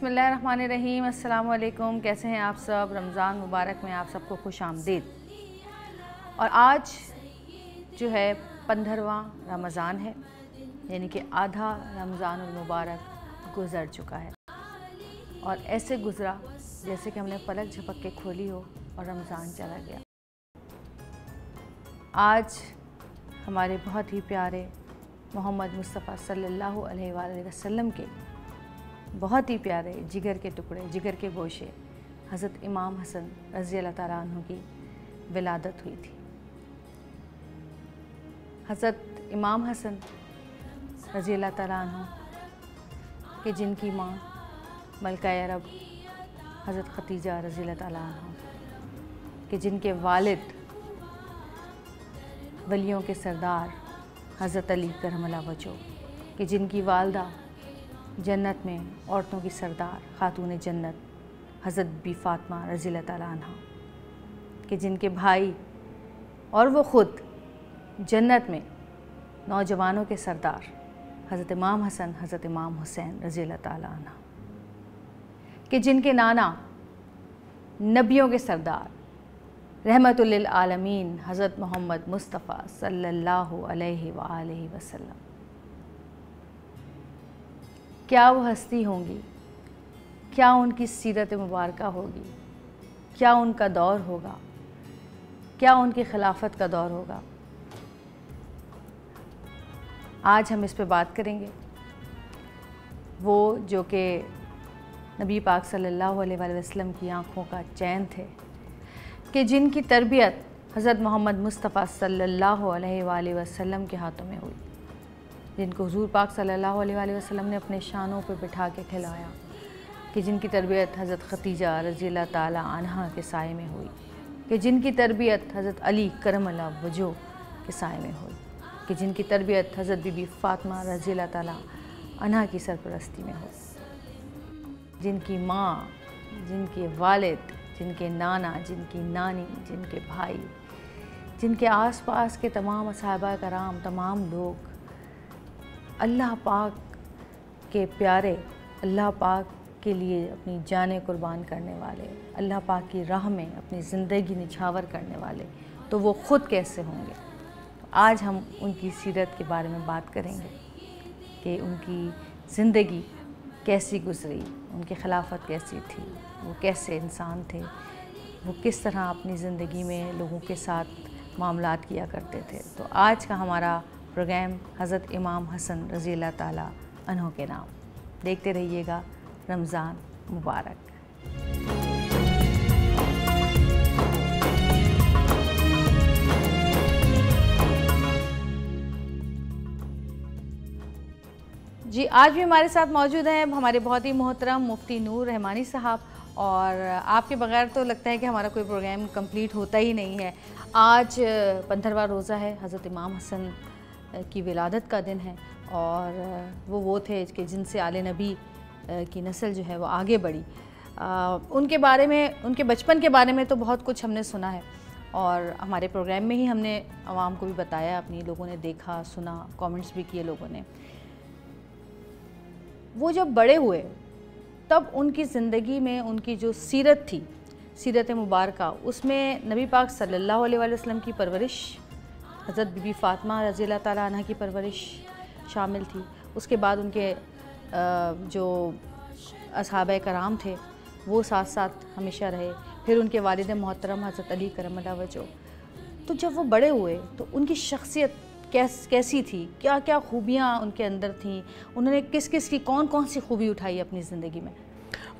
बिस्मिल्लाहिर्रहमानिर्रहीम। अस्सलाम वालेकुम। कैसे हैं आप सब? रमज़ान मुबारक में आप सबको खुश आमदीद। और आज जो है 15वां रमज़ान है, यानी कि आधा रमज़ानुल मुबारक गुज़र चुका है। और ऐसे गुज़रा जैसे कि हमने पलक झपक के खोली हो और रमज़ान चला गया। आज हमारे बहुत ही प्यारे मोहम्मद मुस्तफ़ा सल्लल्लाहु अलैहि वसल्लम के बहुत ही प्यारे जिगर के टुकड़े, जिगर के गोशे हज़रत इमाम हसन रज़ी अल्लाह तआला अन्हु की विलादत हुई थी। हज़रत इमाम हसन रज़ी अल्लाह तआला अन्हु के जिनकी माँ मलका अरब हज़रत खतीजा रज़ी अल्लाह तआला अन्हा के जिनके वालिद वलियों के सरदार हज़रत अली करमल्लाहु वजहो कि जिनकी वालदा जन्नत में औरतों की सरदार खातून जन्नत हज़रत बी फ़ातिमा रज़ी अल्लाह तआला अन्हा कि जिनके भाई और वो ख़ुद जन्नत में नौजवानों के सरदार हज़रत इमाम हसन हज़रत इमाम हुसैन रज़ी अल्लाह तआला अन्हा कि जिनके नाना नबियों के सरदार रहमतुल लिल आलमीन हज़रत मोहम्मद मुस्तफ़ा सल्लल्लाहु अलैहि वसल्लम, क्या वो हस्ती होंगी, क्या उनकी सीरत मुबारक होगी, क्या उनका दौर होगा, क्या उनकी खिलाफत का दौर होगा। आज हम इस पे बात करेंगे। वो जो कि नबी पाक सल्लल्लाहु अलैहि वसल्लम की आँखों का चैन थे कि जिनकी तरबियत हज़रत मोहम्मद मुस्तफ़ा सल्लल्लाहु अलैहि वसल्लम के हाथों में हुई, जिनको हुज़ूर पाक सल्लल्लाहु अलैहि वसल्लम ने अपने शानों पर बिठा के खिलाया, कि जिनकी तरबियत हज़रत खतीजा रज़ी अल्लाह तआला अन्हा के साए में हुई, कि जिनकी तरबियत हज़रत अली करमल्लाहु वजहो के साए में हुई, कि जिनकी तरबियत हज़रत बीबी फ़ातिमा रज़ी अल्लाह तआला अन्हा की सरपरस्ती में हो, जिनकी माँ, जिनके वालिद, जिनके नाना, जिनकी नानी, जिनके भाई, जिनके आसपास के तमाम असहाबा कराम, तमाम लोग अल्लाह पाक के प्यारे, अल्लाह पाक के लिए अपनी जानें कुर्बान करने वाले, अल्लाह पाक की राह में अपनी ज़िंदगी निछावर करने वाले, तो वो ख़ुद कैसे होंगे। तो आज हम उनकी सीरत के बारे में बात करेंगे कि उनकी ज़िंदगी कैसी गुज़री, उनकी खिलाफत कैसी थी, वो कैसे इंसान थे, वो किस तरह अपनी ज़िंदगी में लोगों के साथ मामलात किया करते थे। तो आज का हमारा प्रोग्राम हज़रत इमाम हसन रज़ी अल्लाह तआला अन्हु के नाम। देखते रहिएगा। रमज़ान मुबारक। जी, आज भी हमारे साथ मौजूद हैं हमारे बहुत ही मोहतरम मुफ्ती नूर रहमानी साहब। और आपके बगैर तो लगता है कि हमारा कोई प्रोग्राम कंप्लीट होता ही नहीं है। आज 15वां रोज़ा है, हज़रत इमाम हसन की विलादत का दिन है। और वो थे कि जिनसे आले नबी की नस्ल जो है वो आगे बढ़ी। उनके बारे में, उनके बचपन के बारे में तो बहुत कुछ हमने सुना है और हमारे प्रोग्राम में ही हमने आवाम को भी बताया, अपनी लोगों ने देखा, सुना, कमेंट्स भी किए लोगों ने। वो जब बड़े हुए तब उनकी ज़िंदगी में उनकी जो सीरत थी, सीरत मुबारक, उसमें नबी पाक सल्लल्लाहु अलैहि वसल्लम की परवरिश, हज़रत बीबी फ़ातिमा रज़ी अल्लाह तआला अन्हा की परवरिश शामिल थी। उसके बाद उनके जो असहाबा कराम थे वो साथ साथ हमेशा रहे। फिर उनके वालिद मोहतरम हज़रत अली करमल्लाहु वजहो। तो जब वो बड़े हुए तो उनकी शख्सियत कैसी थी, क्या क्या खूबियाँ उनके अंदर थीं, उन्होंने किस किस की कौन कौन सी खूबी उठाई अपनी ज़िंदगी में।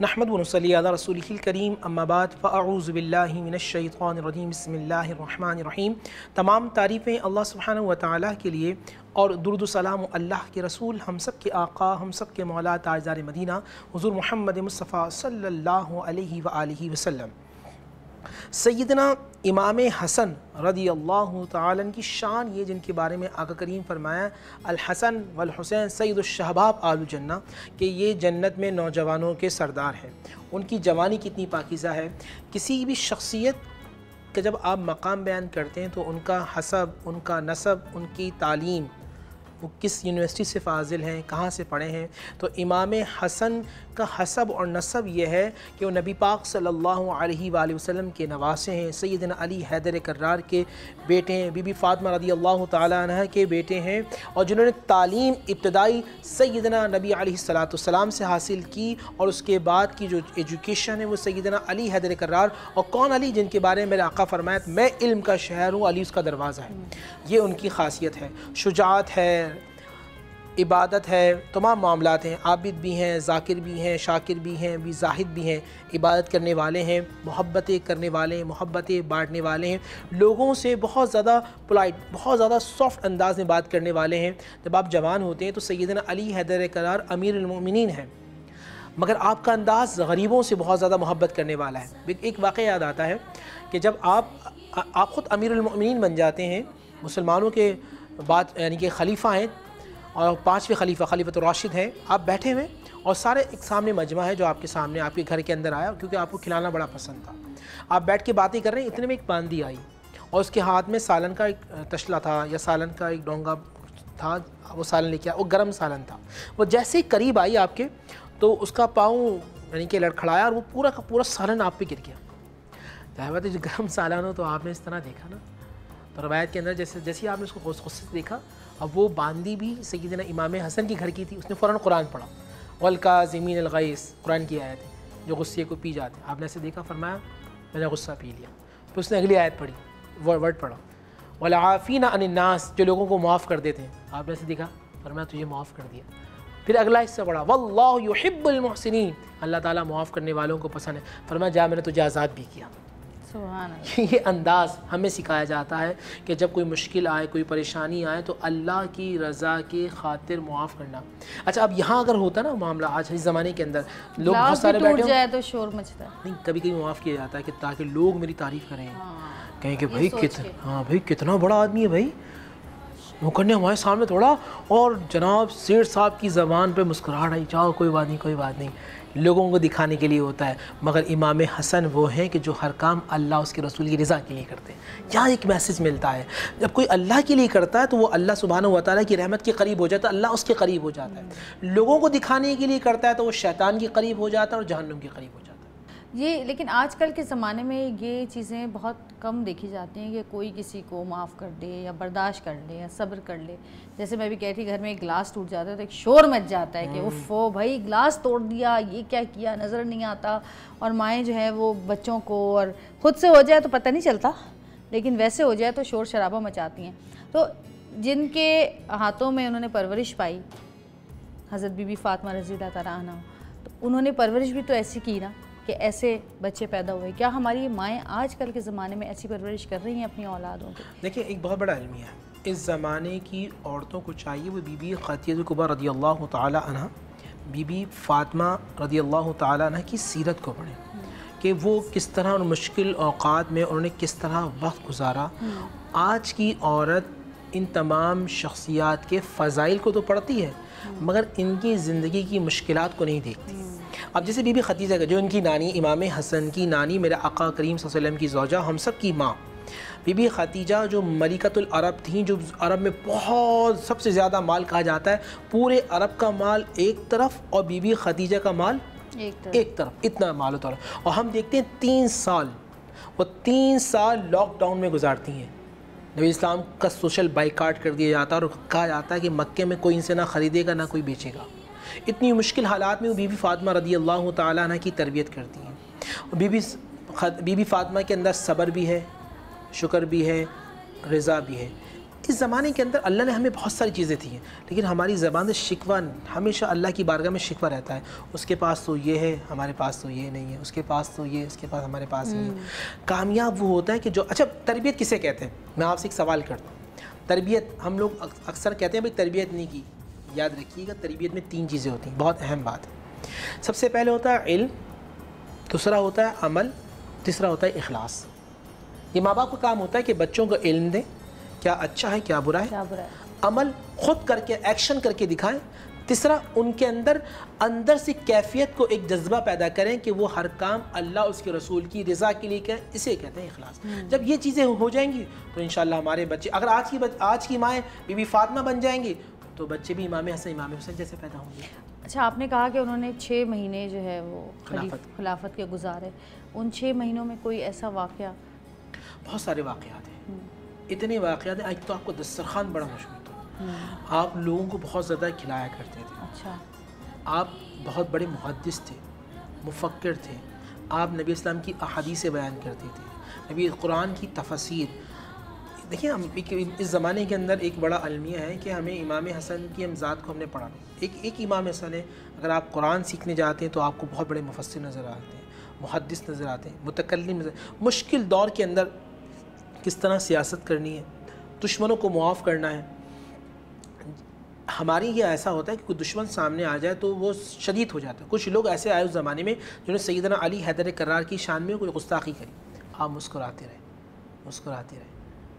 नहमदु व नसल्ली अला रसूलिहिल करीम, अम्मा बाद, फ़अऊज़ु बिल्लाहि मिनश शैतानिर रजीम, बिस्मिल्लाहिर रहमानिर रहीम। तमाम तारीफ़ें अल्लाह सुब्हानहु व तआला के लिए और दुरूद सलाम अल्लाह के रसूल, हम सब के आका, हम सब के मौला, ताजदार मदीना हुज़ूर मोहम्मद मुस्तफ़ा सल्लल्लाहु अलैहि व आलिहि वसल्लम सैयदना इमाम हसन रज़ी अल्लाहु तआला की शान ये, जिनके बारे में आका करीम फरमाया अल हसन वल हुसैन सैयदुश्शहबाब आलु जन्ना, कि ये जन्नत में नौजवानों के सरदार हैं। उनकी जवानी कितनी पाकीज़ा है। किसी भी शख्सियत का जब आप मकाम बयान करते हैं तो उनका हसब, उनका नसब, उनकी तालीम, वो किस यूनिवर्सिटी से फ़ाज़िल हैं, कहाँ से पढ़े हैं। तो इमाम हसन का हसब और नसब ये है कि वो नबी पाक सल्लल्लाहु अलैहि वसल्लम के नवासे हैं, सैयदना अली हैदर कर्रार के बेटे हैं, बीबी फ़ातिमा रज़ियल्लाहु ताला अन्हा के बेटे हैं, और जिन्होंने तालीम इब्तदाई सैयदना नबी अलैहिस्सलाम से हासिल की, और उसके बाद की जो एजुकेशन है वो सैयदना अली हैदर कर्रार। और कौन अली? जिनके बारे में मेरे आका फरमाया मैं इल्म का शहर हूँ, अली उसका दरवाज़ा है। ये उनकी खासियत है। शुजाअत है, इबादत है, तमाम मामलात हैं। आबिद भी हैं, ज़ाकिर भी हैं, शाकिर भी हैं, भी ज़ाहिद भी हैं, इबादत करने वाले हैं, मोहब्बतें करने वाले हैं, मोहब्बतें बांटने वाले हैं, लोगों से बहुत ज़्यादा पोलाइट, बहुत ज़्यादा सॉफ्ट अंदाज में बात करने वाले हैं। जब आप जवान होते हैं तो सैयदना अली हैदर कर्रार अमीरुल मोमिनीन हैं, मगर आपका अंदाज़ गरीबों से बहुत ज़्यादा मोहब्बत करने वाला है। एक वाक़या याद आता है कि जब आप ख़ुद अमीरुल मोमिनीन बन जाते हैं, मुसलमानों के बाद यानी कि खलीफा हैं और 5वें खलीफा खलीफत राशिद हैं, आप बैठे हुए और सारे एक सामने मजमा है जो आपके सामने आपके घर के अंदर आया, क्योंकि आपको खिलाना बड़ा पसंद था। आप बैठ के बातें कर रहे हैं, इतने में एक बांदी आई और उसके हाथ में सालन का एक तशला था या सालन का एक डोंगा था, वो सालन लेके आया, वो गर्म सालन था। वो जैसे ही करीब आई आपके तो उसका पाँव यानी कि लड़खड़ाया और वो पूरा का पूरा सालन आप पे गिर गया। जाहिर बात है जो गर्म सालन हो तो आपने इस तरह देखा ना, तो रवायत के अंदर जैसे ही आपने उसको गुस्से से देखा, अब वो बांदी भी सैयदना इमाम हसन की घर की थी, उसने फ़ौरन कुरान पढ़ा, वल काज़िमीन अल गैज़, कुरान की आयत है जो गुस्से को पी जाते हैं। आपने ऐसे देखा, फरमाया मैंने गुस्सा पी लिया। फिर उसने अगली आयत पढ़ी, वर्ड पढ़ा, वल आफ़ीना अनिन नास, जो लोगों को माफ़ कर देते हैं। आपने ऐसे देखा, फरमाया तुझे माफ़ कर दिया। फिर अगला हिस्सा पढ़ा, वल्लाहु युहिब्बुल मुहसिनीन, अल्लाह ताला माफ़ करने वालों को पसंद है। फरमाया जा मैंने तुझे आज़ाद भी किया। ये अंदाज़ हमें सिखाया जाता है कि जब कोई मुश्किल आए, कोई परेशानी आए तो अल्लाह की रज़ा के खातिर मुआफ़ करना। अच्छा, अब यहाँ अगर होता ना मामला आज इस ज़माने के अंदर, लोग बहुत सारे बैठे जाए तो शोर मचता है। नहीं, कभी कभी मुआफ़ किया जाता है कि ताकि लोग मेरी तारीफ़ करें, कहें कि भाई भाई कितना बड़ा आदमी है भाई, मुकन्ने हमारे सामने थोड़ा, और जनाब सेठ साहब की ज़बान पे मुस्कुराहट आई, जाओ कोई बात नहीं, कोई बात नहीं, लोगों को दिखाने के लिए होता है। मगर इमाम हसन वो हैं कि जो हर काम अल्लाह उसके रसूल की रज़ा के लिए करते हैं। यहाँ एक मैसेज मिलता है, जब कोई अल्लाह के लिए करता है तो वो अल्लाह सुब्हानहू व तआला की रहमत के करीब हो जाता है, अल्लाह उसके करीब हो जाता है। लोगों को दिखाने के लिए करता है तो वो शैतान के करीब हो जाता है और जहन्नुम के करीब हो जाता है। ये लेकिन आजकल के ज़माने में ये चीज़ें बहुत कम देखी जाती हैं कि कोई किसी को माफ़ कर दे या बर्दाश्त कर ले या सब्र कर ले। जैसे मैं भी कह रही, घर में एक गिलास टूट जाता है तो एक शोर मच जाता है कि उफ़ भाई गिलास तोड़ दिया, ये क्या किया, नज़र नहीं आता। और माएँ जो है वो बच्चों को, और ख़ुद से हो जाए तो पता नहीं चलता, लेकिन वैसे हो जाए तो शोर शराबा मचाती हैं। तो जिनके हाथों में उन्होंने परवरिश पाई, हज़रत बीबी फ़ातिमा रज़ियल्लाहु तआला अन्हा, तो उन्होंने परवरिश भी तो ऐसी की ना कि ऐसे बच्चे पैदा हुए। क्या हमारी माएँ आजकल के ज़माने में ऐसी परवरिश कर रही हैं अपनी औलादों की? देखिए, एक बहुत बड़ा अलमिया है इस ज़माने की औरतों को चाहिए वो बीबी खदीजा कुबरा रज़ियल्लाहु तआला अन्हा, बीबी फ़ातिमा रज़ियल्लाहु तआला अन्हा की सीरत को पढ़ें कि वो किस तरह उन मुश्किल औक़ात में उन्होंने किस तरह वक्त गुजारा। आज की औरत इन तमाम शख्सियात के फ़ज़ाइल को तो पढ़ती है मगर इनकी ज़िंदगी की मुश्किलात को नहीं देखती। अब जैसे बीबी खदीजा का, जो इनकी नानी, इमाम हसन की नानी, मेरे आका करीम सल्लल्लाहु अलैहि वसल्लम की ज़ौजा, हम सब की माँ बीबी खदीजा, जो मलिकतुल अरब थी, जो अरब में बहुत सबसे ज़्यादा माल कहा जाता है, पूरे अरब का माल एक तरफ और बीबी खदीजा का माल एक तरफ, इतना माल होता है। और हम देखते हैं 3 साल, वो 3 साल लॉकडाउन में गुजारती हैं। नबी इस्लाम का सोशल बाइकाट कर दिया जाता है और कहा जाता है कि मक्के में कोई इनसे ना ख़रीदेगा ना कोई बेचेगा। इतनी मुश्किल हालात में वो बीबी फ़ातिमा रज़ियल्लाहु तआला अन्हा की तरबियत करती हैं। बीबी फ़ातिमा के अंदर सब्र भी है, शुक्र भी है, रज़ा भी है। इस ज़माने के अंदर अल्लाह ने हमें बहुत सारी चीज़ें दी हैं, लेकिन हमारी ज़बान से शिकवा, हमेशा अल्लाह की बारगाह में शिकवा रहता है। उसके पास तो ये है, हमारे पास तो ये नहीं है, उसके पास तो ये, उसके पास हमारे पास नहीं है। कामयाब वो होता है कि जो, अच्छा तरबियत किसे कहते हैं? मैं आपसे एक सवाल करता हूँ। तरबियत, हम लोग अक्सर कहते हैं भाई तरबियत नहीं की। याद रखिएगा, तरबियत में 3 चीज़ें होती हैं, बहुत अहम बात है। सबसे पहले होता है इल्म, दूसरा होता है अमल, तीसरा होता है इखलास। ये माँ बाप का काम होता है कि बच्चों को इल्म दें, क्या अच्छा है क्या बुरा है, अमल खुद करके एक्शन करके दिखाएं, तीसरा उनके अंदर से कैफियत को एक जज्बा पैदा करें कि वो हर काम अल्लाह उसके रसूल की रज़ा के लिए करें। इसे कहते हैं इखलास। जब ये चीज़ें हो जाएंगी तो इंशाअल्लाह हमारे बच्चे, अगर आज की माएँ बीबी फ़ातिमा बन जाएंगी तो बच्चे भी इमाम हसन इमाम हुसैन जैसे पैदा होंगे। अच्छा, आपने कहा कि उन्होंने 6 महीने जो है वो खिलाफत के गुजारे। उन 6 महीनों में कोई ऐसा वाक़या? बहुत सारे वाक़यात हैं, इतने वाक़यात हैं। एक तो आपको दस्तरखान बड़ा मशहूर था, आप लोगों को बहुत ज़्यादा खिलाया करते थे। अच्छा। आप बहुत बड़े मुहद्दिस थे, मुफक्किर थे। आप नबी इस्लाम की अहादीसें बयान करते थे, नबी कुरान की तफसीर। देखिए, हम इस ज़माने के अंदर एक बड़ा अलमिया है कि हमें इमाम हसन की हम ज़ात को हमने पढ़ा। एक इमाम हसन है, अगर आप कुरान सीखने जाते हैं तो आपको बहुत बड़े मुफस्सिर नज़र आते हैं, मुहद्दिस नज़र आते हैं, मुतकल्लिम नज़र। मुश्किल दौर के अंदर किस तरह सियासत करनी है, दुश्मनों को मुआफ़ करना है। हमारी ये ऐसा होता है कि कोई दुश्मन सामने आ जाए तो वो शदीद हो जाता है। कुछ लोग ऐसे आए उस ज़माने में जिन्होंने सैयदना अली हैदर करार की शान में कोई गुस्ताखी करी, आप मुस्कुराते रहे, मुस्कुराते रहे।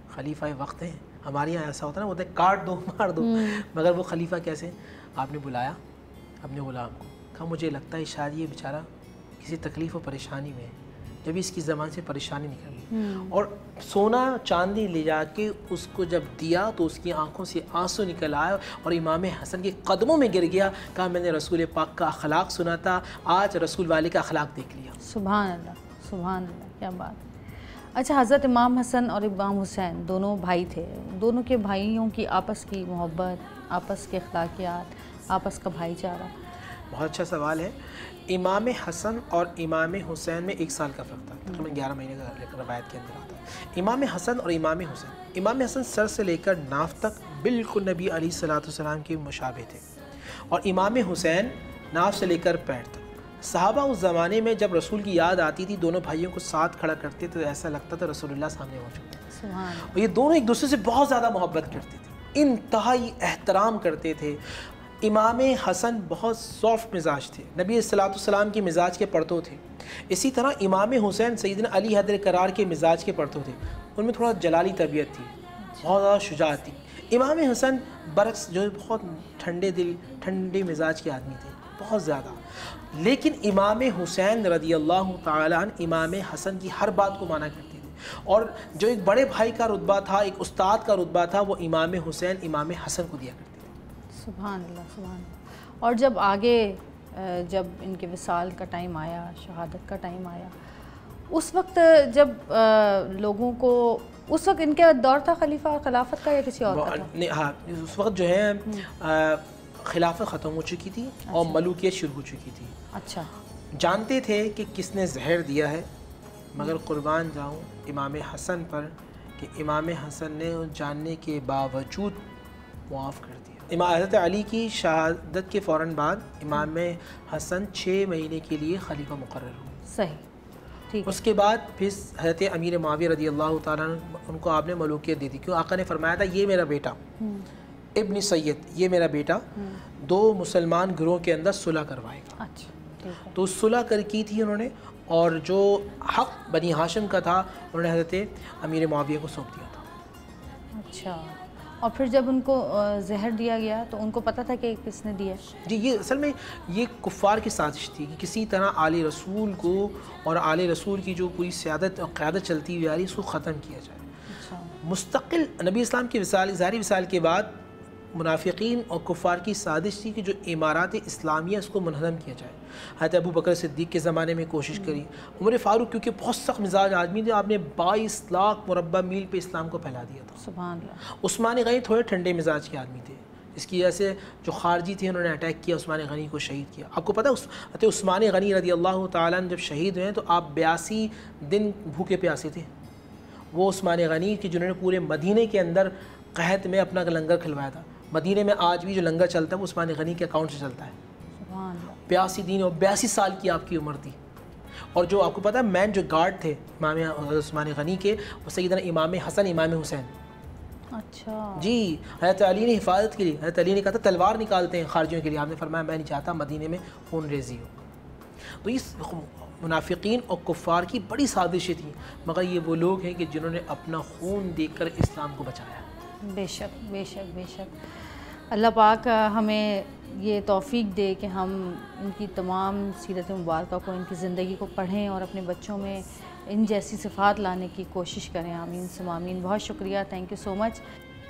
खलीफा वक्त है, हमारे यहाँ ऐसा होता है ना, बोलते काट दो मार दो, मगर वो खलीफा कैसे? आपने बुलाया अपने गुलाम को, कहा मुझे लगता है शायद ये बेचारा किसी तकलीफ़ और परेशानी में है, जब इसकी ज़बान से परेशानी निकली, और सोना चांदी ले जाके उसको जब दिया तो उसकी आंखों से आंसू निकल आए और इमाम हसन के कदमों में गिर गया। कहा मैंने रसूल पाक का अखलाक सुना था, आज रसूल वाले का अखलाक देख लिया। सुभान अल्लाह, सुभान अल्लाह, क्या बात। अच्छा, हज़रत इमाम हसन और इमाम हुसैन दोनों भाई थे। दोनों के भाइयों की आपस की मोहब्बत, आपस के अखलाकियात, आपस का भाईचारा। बहुत अच्छा सवाल है। इमाम हसन और इमाम हुसैन में 1 साल का फ़र्क था, तकरीबन 11 महीने का रवायत के अंदर आता है। इमाम हसन और इमाम हुसैन, इमाम हसन सर से लेकर नाफ तक बिल्कुल नबी अलैहिस्सलाम के मुशाबे थे, और इमाम हुसैन नाफ से लेकर पैर तक। सहाबा उस ज़माने में जब रसूल की याद आती थी, दोनों भाइयों को साथ खड़ा करते तो ऐसा लगता था रसूलुल्लाह सामने मौजूद है। और ये दोनों एक दूसरे से बहुत ज़्यादा मोहब्बत करते थे, इंतहाई एहतराम करते थे। इमाम हसन बहुत सॉफ्ट मिजाज थे, नबी सल्लल्लाहु के मिजाज के पर्तों थे। इसी तरह इमाम हुसैन सैयदना अली हैदर करार के मिजाज के पर्तों थे। उनमें थोड़ा जलाली तबीयत थी, बहुत ज़्यादा शुजाअत थी। इमाम हसन बरक्स जो बहुत ठंडे दिल, ठंडे मिजाज के आदमी थे, बहुत ज़्यादा। लेकिन इमाम हुसैन रदियल्लाहु ताला अन्हु इमाम हसन की हर बात को माना करते थे, और जो एक बड़े भाई का रुतबा था, एक उस्ताद का रुतबा था, वो इमाम हुसैन इमाम हसन को दिया करते थे। सुभान अल्लाह, सुभान अल्लाह। और जब आगे जब इनके विसाल का टाइम आया, शहादत का टाइम आया, उस वक्त जब लोगों को, उस वक्त इनका दौर था खिलाफत का या किसी और का था? नहीं, हाँ, उस वक्त जो है खिलाफत ख़त्म हो चुकी थी। अच्छा। और मलूकियत शुरू हो चुकी थी। अच्छा। जानते थे कि किसने जहर दिया है, मगर कुर्बान जाऊँ इमाम हसन पर कि इमाम हसन ने जानने के बावजूद मुआफ़ कर दिया। हज़रत अली की शहादत के फ़ौरन बाद इमाम हसन 6 महीने के लिए खलीफा मुकर्रर हुए। सही, ठीक। उसके बाद फिर हज़रत अमीर मुआविया रज़ियल्लाहु ताला उनको आपने मलूकियत दी थी, क्यों? आका ने फरमाया था ये मेरा बेटा इब्न सैयद, ये मेरा बेटा 2 मुसलमान गिरोह के अंदर सुलह करवाएगा। अच्छा, ठीक है। तो सुलह की थी उन्होंने, और जो हक़ बनी हाशिम का था उन्होंने हज़रत अमीर मुआविया को सौंप दिया था। अच्छा, और फिर जब उनको जहर दिया गया तो उनको पता था कि किसने दिया? जी, ये असल में ये कुफ़ार की साजिश थी कि किसी तरह आले रसूल को और आले रसूल की जो पूरी सियादत और क़यादत चलती हुई आ रही, उसको ख़त्म किया जाए। अच्छा। मुस्तक़िल नबी इस्लाम के ज़ाहिरी विसाल के बाद मुनाफिकीन और कुफ़ार की साजिश थी कि जो इमारात इस्लामिया उसको मुनहदम किया जाए। हज़रत अबू बकर सिद्दीक़ के ज़माने में कोशिश करी, उमर फ़ारूक क्योंकि बहुत सख्त मिजाज आदमी थे, आपने 22 लाख मुरब्बा मील पे इस्लाम को फैला दिया था। सुभान अल्लाह। उस्मान गनी थोड़े ठंडे मिजाज के आदमी थे, इसकी वजह से जो खारजी थे उन्होंने अटैक किया, उस्मान गनी को शहीद किया। आपको पता है उस्मान गनी रज़ियल्लाहु ताला अन्हु जब शहीद हुए तो आप 82 दिन भूखे प्यासे थे। वो उस्मान गनी कि जिन्होंने पूरे मदीने के अंदर कहत में अपना लंगर खिलवाया था। मदीने में आज भी जो लंगर चलता है वो उस्मान गनी के अकाउंट से चलता है। 82 दिन और 82 साल की आपकी उम्र थी। और जो आपको पता है मैन जो गार्ड थे इमाम उस्मान गनी के, वो सैयदना इमाम हसन इमाम हुसैन। अच्छा जी, हज़रत अली ने हिफाजत के लिए, हज़रत अली ने कहा था तलवार निकालते हैं खारजियों के लिए, आपने फरमाया मैं नहीं चाहता मदीने में खून रेजी हो। तो इस मुनाफिकीन और कुफ़ार की बड़ी साजिशें थी, मगर ये वो लोग हैं कि जिन्होंने अपना खून देकर इस्लाम को बचाया। बेशक बेशक बेशक। अल्लाह पाक हमें ये तौफ़ीक दे कि हम इनकी तमाम सीरत मुबारक को, इनकी ज़िंदगी को पढ़ें और अपने बच्चों में इन जैसी सिफ़ात लाने की कोशिश करें। आमीन सुम आमीन। बहुत शुक्रिया, थैंक यू सो मच।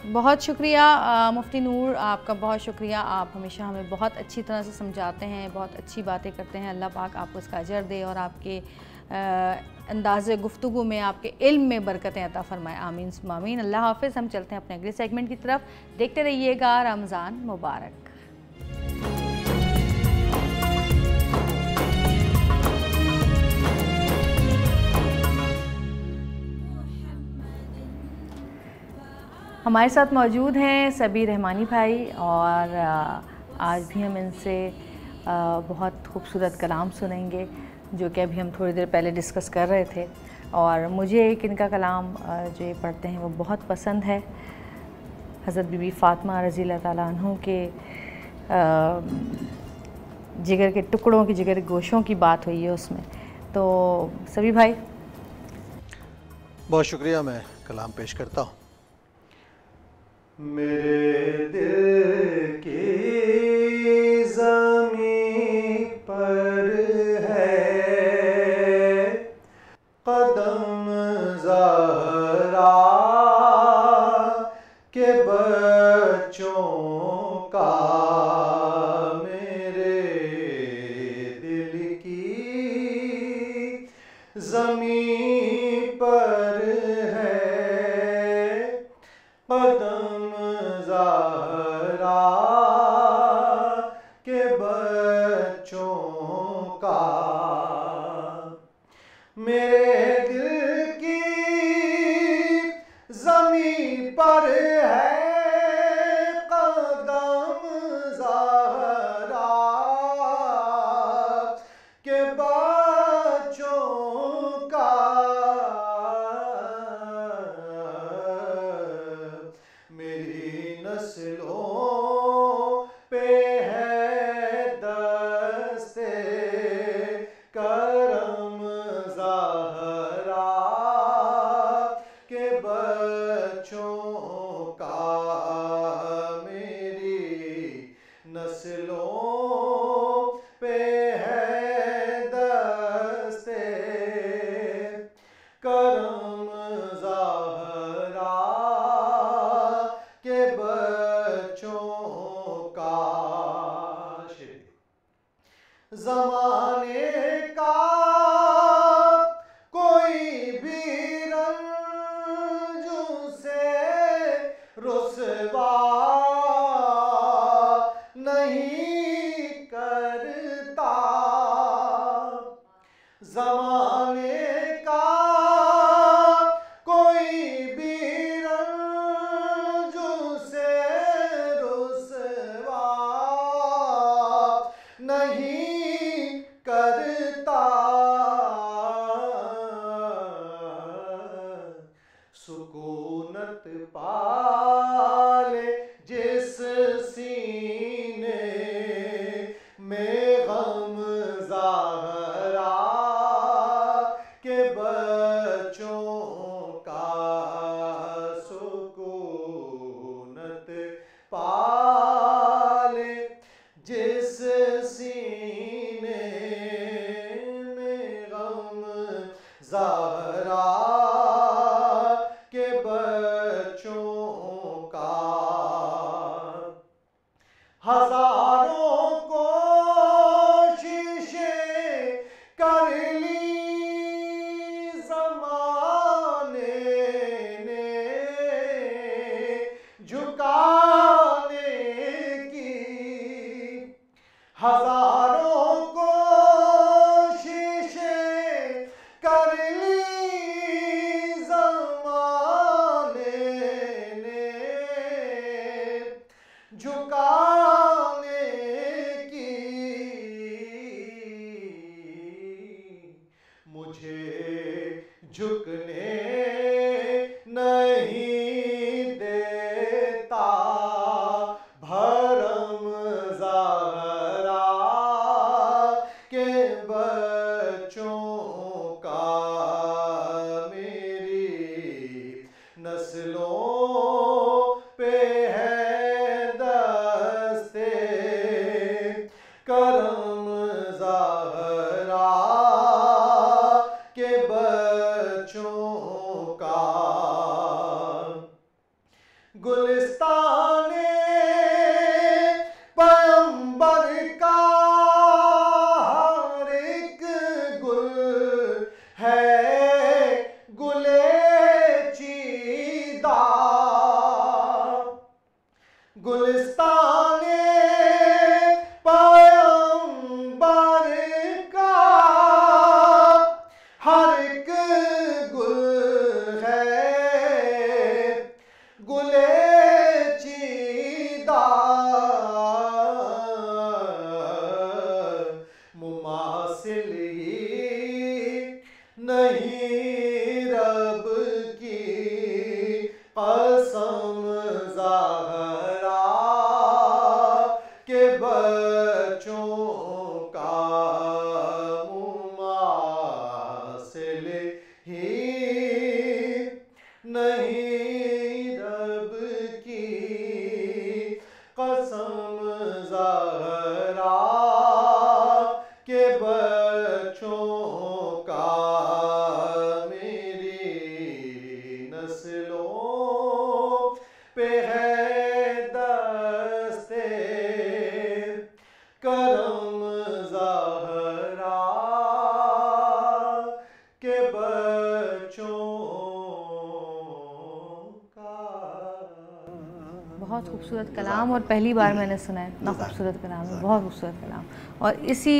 बहुत शुक्रिया मुफ्ती नूर, आपका बहुत शुक्रिया। आप हमेशा हमें बहुत अच्छी तरह से समझाते हैं, बहुत अच्छी बातें करते हैं। अल्लाह पाक आपको इसका अजर दे और आपके अंदाज़े गुफ्तगू में, आपके इल्म में बरकतें अता फ़रमाए। आमीन सुम्मा आमीन। अल्लाह हाफ़िज़। हम चलते हैं अपने अगले सेगमेंट की तरफ। देखते रहिएगा। रमज़ान मुबारक। हमारे साथ मौजूद हैं सबी रहमानी भाई, और आज भी हम इनसे बहुत खूबसूरत कलाम सुनेंगे, जो कि अभी हम थोड़ी देर पहले डिस्कस कर रहे थे। और मुझे एक इनका कलाम जो ये पढ़ते हैं वो बहुत पसंद है। हज़रत बीबी फ़ातिमा रज़ी अल्लाह ताला अन्हु के जिगर के टुकड़ों की, जिगर गोशों की बात हुई है उसमें। तो सबी भाई, बहुत शुक्रिया। मैं कलाम पेश करता हूँ। मेरे दिल की ज़मीं पर है कदम ज़हरा के बच्चों का, मेरे दिल की ज़मीं पर है कदम ज़हरा के बच्चों का, मेरे दिल की ज़मीं पर है कदम ज़हरा के बच्चों का, मेरी नस्लों पे है दस्ते करम ज़हरा के बच्चों का, मेरी नस्लों पे है दस्ते करम ज़हरा के बच्चों का। ज़माने का कोई भी रंज से रुसवा नहीं करता, ज़माने का कोई भी रंज से रुसवा नहीं करता, सुकूनत पाले जिस सीने में गम ज़हरा के बच्चों का, सुकूनत पाले जिस सीने में गम ज़हरा के बच्चों का, हजारों कोशिशें कर ली ज़माने ने झुकाने की, हजारों कोशिशें कर ली ज़माने ने झुकाने की, मुझे झुकने नहीं देता भरम ज़हरा के बच्चों का, मेरी नस्लों पे है दस्ते करम ज़हरा के बच्चों का, गुल गुलिस्ताने पैगंबर का हर एक गुल है गुले चीदा। गुलिस्ताने पैगंबर का हर एक गुल है गुले चीदा। मुमासिल ही नहीं रब की कसम ज़हरा के बच्चों का मुमासिल ही नहीं रब की कसम ज़हरा के बच्चों का मेरी नस्लों पे है दस्ते करम ज़हरा के बच्चों का। बहुत खूबसूरत कलाम, और पहली बार मैंने सुना है। इतना खूबसूरत कलाम है, बहुत खूबसूरत कलाम। और इसी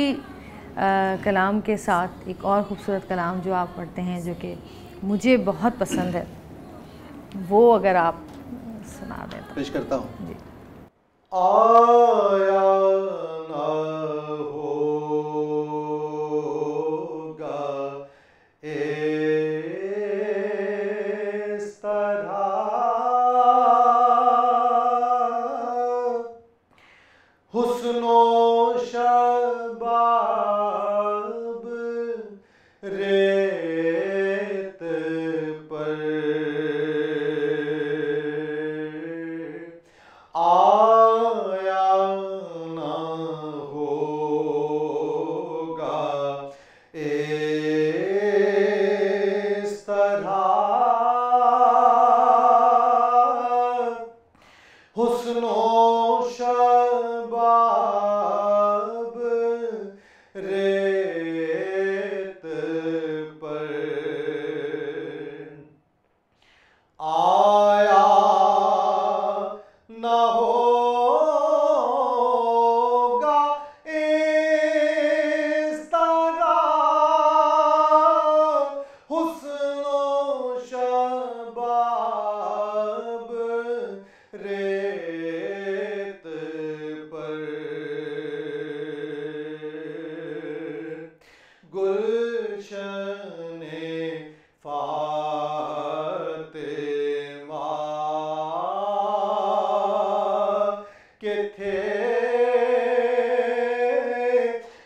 कलाम के साथ एक और खूबसूरत कलाम जो आप पढ़ते हैं, जो कि मुझे बहुत पसंद है, वो अगर आप सुना दें तो। पेश करता हूँ। जी। आया ना होगा इस तरह हुस्नो शबाब रेत पर आया ना होगा इस तरह हुस्नो शबाब रेत पर आया न होगा इस तरह हुस्नो शबाब रेत पर गुलशने फातिमा के थे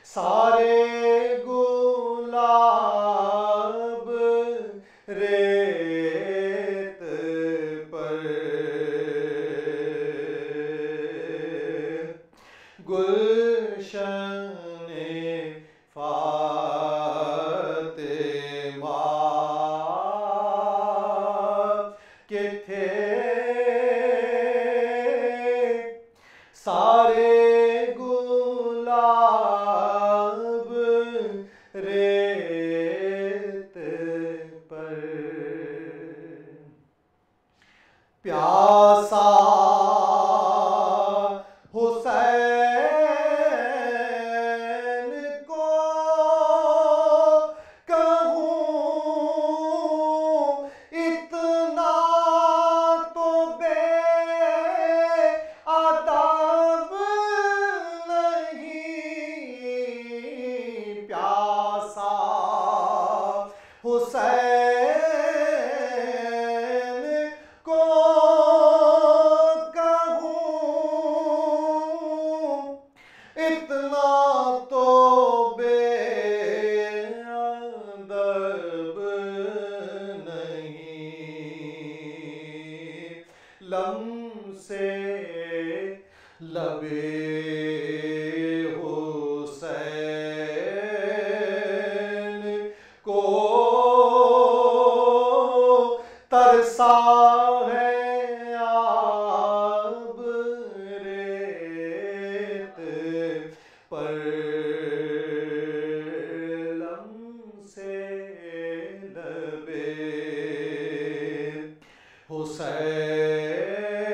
सारे गुलाब रेत पर गुलशने फातिमा के थे सारे गुलाब रेत पर। प्यासा हुसैन को कहूँ इतना तो बेअदब नहीं। प्यासा हुसैन को कहूँ इतना तो बेअदब नहीं। लम्से लबे हुसैन को तरसा है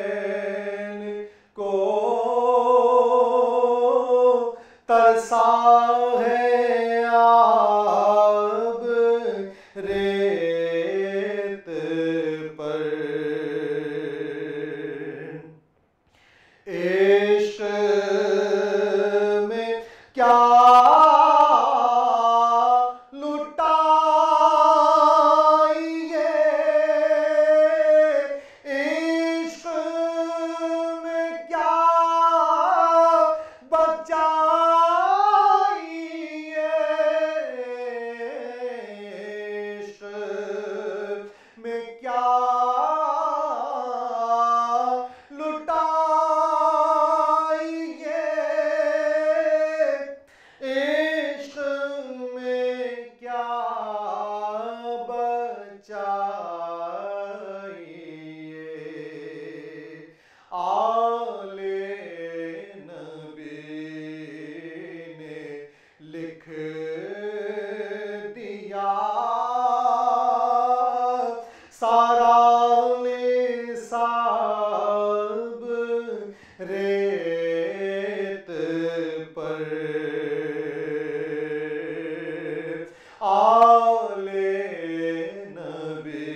हुसैन को तरसा है आब रेत पर। इश्क में क्या लुटाइए, इश्क में क्या बचाइए, इश्क में क्या सारा निसाब रेत पर। आले नबी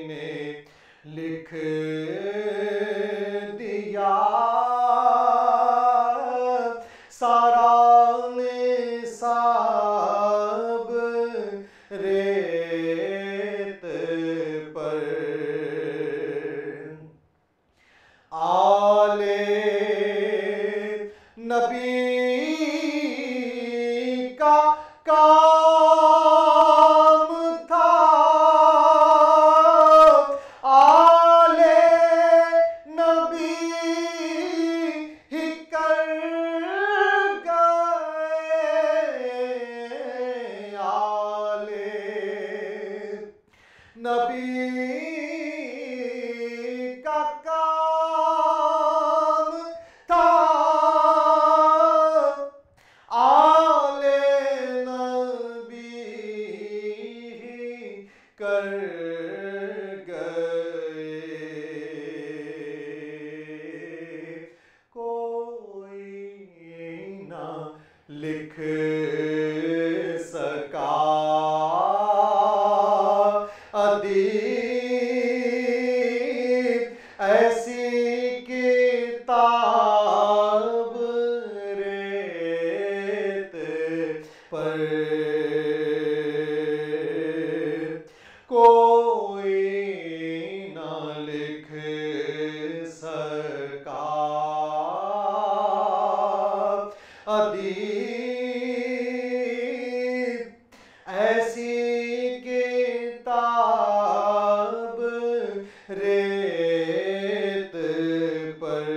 ने लिख दिया सारा निसाब रेत पर। आले नबी का काम था, आले नबी ही कर गए, आले नबी का काम था, आले नबी कर गए। कोई ना लिख सका अदीब ऐसी किताब रेत पर। कोई ना लिख सका अदीब ऐसी किताब रेत पर।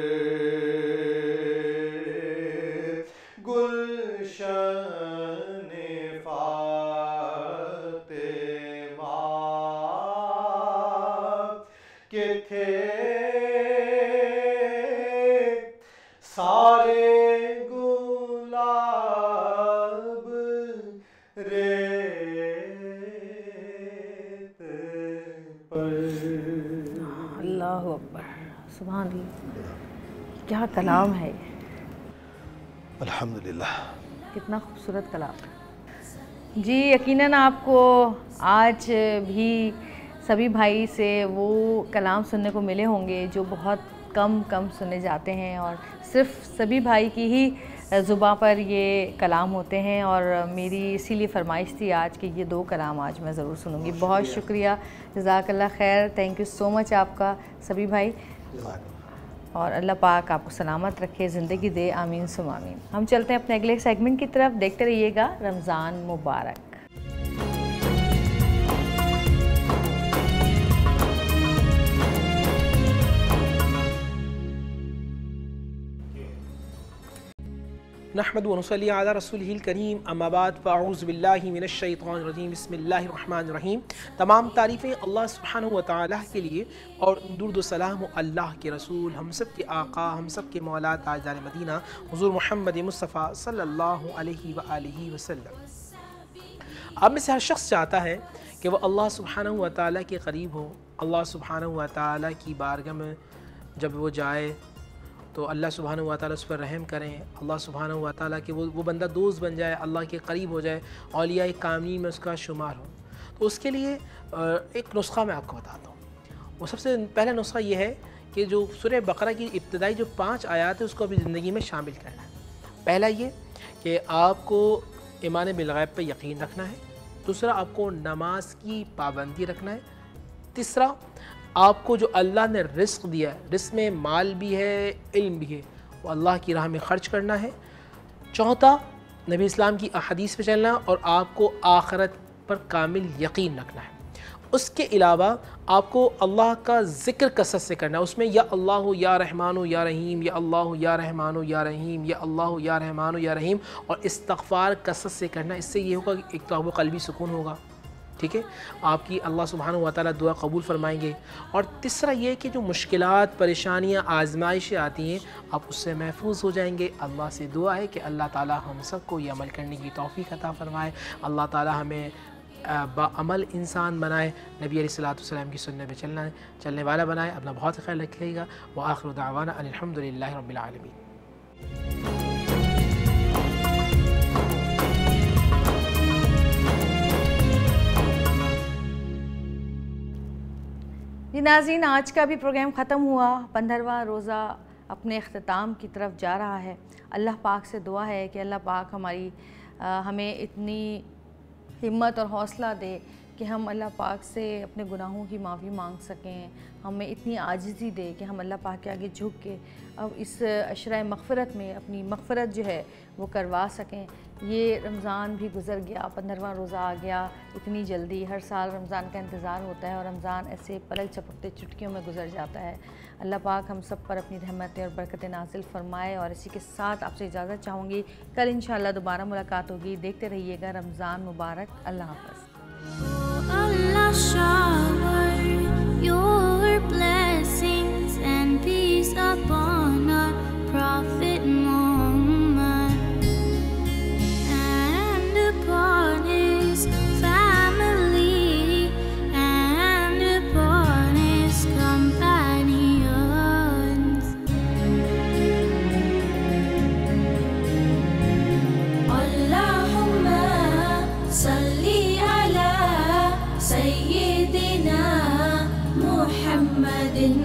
गुलशन फातिमा के थे सारे गुलाब रेत पर। अल्लाहु अकबर, सुभान अल्लाह, क्या कलाम है ये। अल्हम्दुलिल्लाह। कितना खूबसूरत कलाम। जी यकीनन आपको आज भी सभी भाई से वो कलाम सुनने को मिले होंगे जो बहुत कम सुने जाते हैं और सिर्फ सभी भाई की ही ज़ुबां पर ये कलाम होते हैं। और मेरी इसीलिए फरमाइश थी आज कि ये 2 कलाम आज मैं ज़रूर सुनूंगी। बहुत शुक्रिया, जज़ाकल्लाह खैर, थैंक यू सो मच आपका सभी भाई। और अल्लाह पाक आपको सलामत रखे, ज़िंदगी दे, आमीन सुम आमीन। हम चलते हैं अपने अगले सेगमेंट की तरफ, देखते रहिएगा रमज़ान मुबारक। नहमदु व नुसल्ली अला रसूलिहिल करीम, अम्मा बाद फ़अऊज़ु बिल्लाहि मिनश शैतानिर रजीम, बिस्मिल्लाहिर रहमानिर रहीम। तमाम तारीफ़ें अल्लाह सुब्हानहु व तआला के लिए और दुरूद व सलाम अल्लाह के रसूल, हम सब के आका, हम सब के मौला ताजदार मदीना हुज़ूर मोहम्मद मुस्तफ़ा सल्लल्लाहु अलैहि व आलिहि वसल्लम। आप में से हर शख्स चाहता है कि वह अल्लाह सुब्हानहु व तआला के करीब हो, अल्लाह सुब्हानहू व तआला की बारगाह में जब वो जाए तो अल्लाह सुब्हानहू व तआला उस पर रहम करें, अल्लाह सुब्हानहू व तआला के वो बंदा दोस्त बन जाए, अल्लाह के करीब हो जाए, औलिया कामिलीन में उसका शुमार हो। तो उसके लिए एक नुस्खा मैं आपको बताता हूँ। वो सबसे पहला नुस्खा ये है कि जो सूरह बकरा की इब्तिदाई जो 5 आयात है उसको अपनी ज़िंदगी में शामिल करना है। पहला ये कि आपको ईमान बिलगैब पे यकीन रखना है। दूसरा, आपको नमाज की पाबंदी रखना है। तीसरा, आपको जो अल्लाह ने रिस्क दिया है, रिस्क में माल भी है, इल्म भी है, वो अल्लाह की राह में ख़र्च करना है। चौथा, नबी इस्लाम की अहदीस पे चलना और आपको आखिरत पर कामिल यकीन रखना है। उसके अलावा आपको अल्लाह का ज़िक्र कसरत से करना है। उसमें या अल्लाह या रहमान या रहीम, या अल्लाह या रहमान या रहीम, या अल्लाह या रहमान या रहीम, और इस्तग़फ़ार कसरत से करना। इससे ये होगा कि एक तो आपको क़ल्बी सुकून होगा, ठीक है, आपकी अल्लाह सुब्हानहू व तआला दुआ कबूल फरमाएंगे। और तीसरा ये कि जो मुश्किलात, परेशानियाँ, आजमाइशें आती हैं, आप उससे महफूज हो जाएंगे। अल्लाह से दुआ है कि अल्लाह ताला हम सबको ये अमल करने की तौफ़ीक़ अता फ़रमाए। अल्लाह ताला हमें बाअमल इंसान बनाए, नबी अलैहिस्सलाम की सुन्नत पे चलने वाला बनाए। अपना बहुत ख्याल रखिएगा। व आखिरु दावाना अल्हम्दुलिल्लाहि रब्बिल आलमीन। जी नाज़रीन, आज का भी प्रोग्राम ख़त्म हुआ। 15वां रोज़ा अपने अख्ताम की तरफ जा रहा है। अल्लाह पाक से दुआ है कि अल्लाह पाक हमें इतनी हिम्मत और हौसला दे कि हम अल्लाह पाक से अपने गुनाहों की माफ़ी मांग सकें, हमें इतनी आजिज़ी दे कि हम अल्लाह पाक के आगे झुक के अब इस अशरा मग़फ़िरत में अपनी मग़फ़िरत जो है वो करवा सकें। ये रमज़ान भी गुज़र गया, 15वां रोज़ा आ गया इतनी जल्दी। हर साल रमज़ान का इंतज़ार होता है और रमज़ान ऐसे पलक झपकते चुटकियों में गुज़र जाता है। अल्लाह पाक हम सब पर अपनी रहमतें और बरकतें नाज़िल फ़रमाए। और इसी के साथ आपसे इजाज़त चाहूँगी। कल इंशाअल्लाह दोबारा मुलाकात होगी। देखते रहिएगा रमज़ान मुबारक। अल्लाह हाफ़िज़। Allah shower your blessings and peace upon our Prophet Muhammad and upon his family and upon his companions. Allahumma salli ala Sayyidina Muhammadin